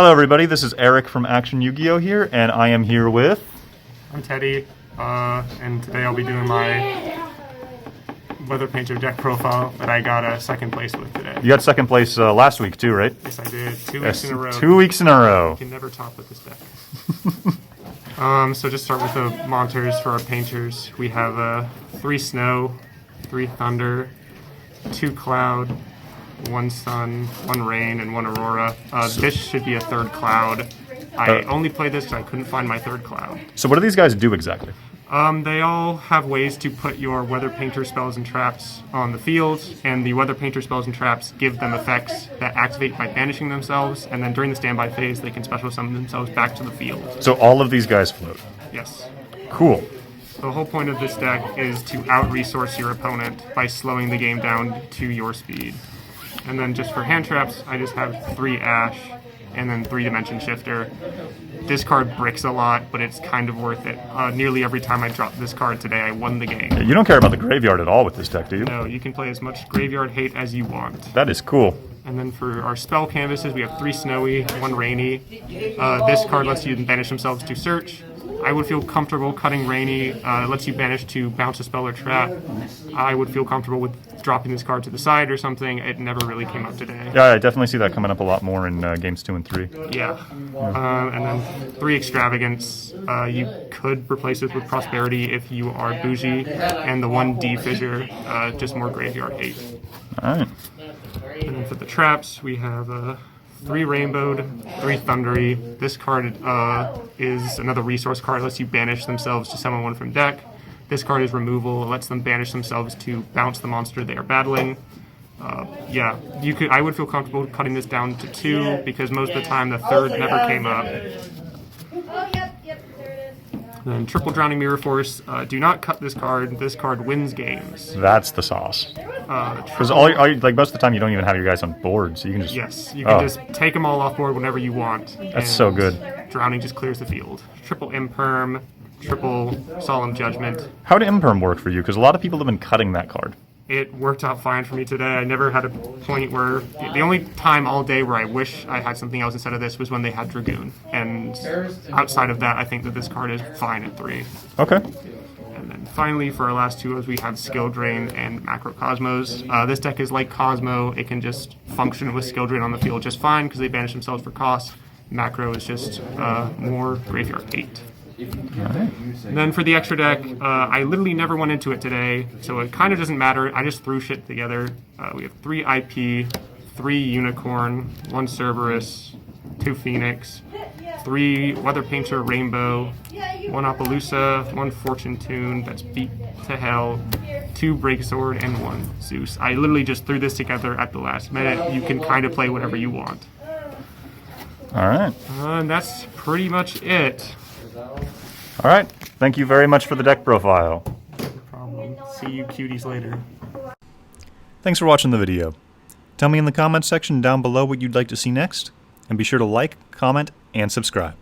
Hello everybody, this is Eric from Action Yugioh here, and I am here with... I'm Teddy, and today I'll be doing my Weather Painter deck profile that I got a second place with today. You got second place last week too, right? Yes, I did. 2 weeks in a row. 2 weeks in a row. You can never top with this deck. So just start with the monsters for our painters. We have 3 snow, 3 thunder, 2 cloud, 1 sun, 1 rain, and 1 aurora. This should be a 3rd cloud. I only played this because I couldn't find my 3rd cloud. So what do these guys do exactly? They all have ways to put your Weather Painter spells and traps on the field, and the Weather Painter spells and traps give them effects that activate by banishing themselves, and then during the standby phase they can special summon themselves back to the field. So all of these guys float? Yes. Cool. The whole point of this deck is to out-resource your opponent by slowing the game down to your speed. And then just for hand traps, I just have 3 Ash, and then 3 Dimension Shifter. This card bricks a lot, but it's kind of worth it. Nearly every time I dropped this card today, I won the game. You don't care about the graveyard at all with this deck, do you? No, you can play as much graveyard hate as you want. That is cool. And then for our spell canvases, we have 3 snowy, 1 rainy. This card lets you banish themselves to search. I would feel comfortable cutting rainy. It lets you banish to bounce a spell or trap. I would feel comfortable with dropping this card to the side or something. It never really came up today. Yeah, I definitely see that coming up a lot more in games 2 and 3. Yeah. And then 3 extravagance. You could replace it with prosperity if you are bougie. And the 1 D fissure, just more graveyard hate. Alright. And then for the traps, we have 3 rainbowed, 3 thundery. This card is another resource card. It lets you banish themselves to summon 1 from deck. This card is removal. It lets them banish themselves to bounce the monster they are battling. Yeah, I would feel comfortable cutting this down to 2 because most of the time the 3rd never came up. Then triple drowning mirror force. Do not cut this card. This card wins games. That's the sauce. Because like most of the time you don't even have your guys on board, so you can just... Yes, you can just take them all off board whenever you want. That's so good. Drowning just clears the field. Triple imperm, triple solemn judgment. How did imperm work for you? Because a lot of people have been cutting that card. It worked out fine for me today. I never had a point where... The only time all day where I wish I had something else instead of this was when they had Dragoon. And outside of that, I think that this card is fine at 3. Okay. And then finally, for our last 2, we have Skill Drain and Macrocosmos. This deck is like Cosmo. It can just function with Skill Drain on the field just fine because they banish themselves for cost. Macro is just more graveyard hate. Right. And then for the extra deck, I literally never went into it today, so it kind of doesn't matter. I just threw shit together. We have 3 IP, 3 Unicorn, 1 Cerberus, 2 Phoenix, 3 Weather Painter Rainbow, 1 Appaloosa, 1 Fortune Tune that's beat to hell, 2 Break Sword, and 1 Zeus. I literally just threw this together at the last minute. You can kind of play whatever you want. Alright. And that's pretty much it. Alright, thank you very much for the deck profile. No problem. See you cuties later. Thanks for watching the video. Tell me in the comments section down below what you'd like to see next, and be sure to like, comment, and subscribe.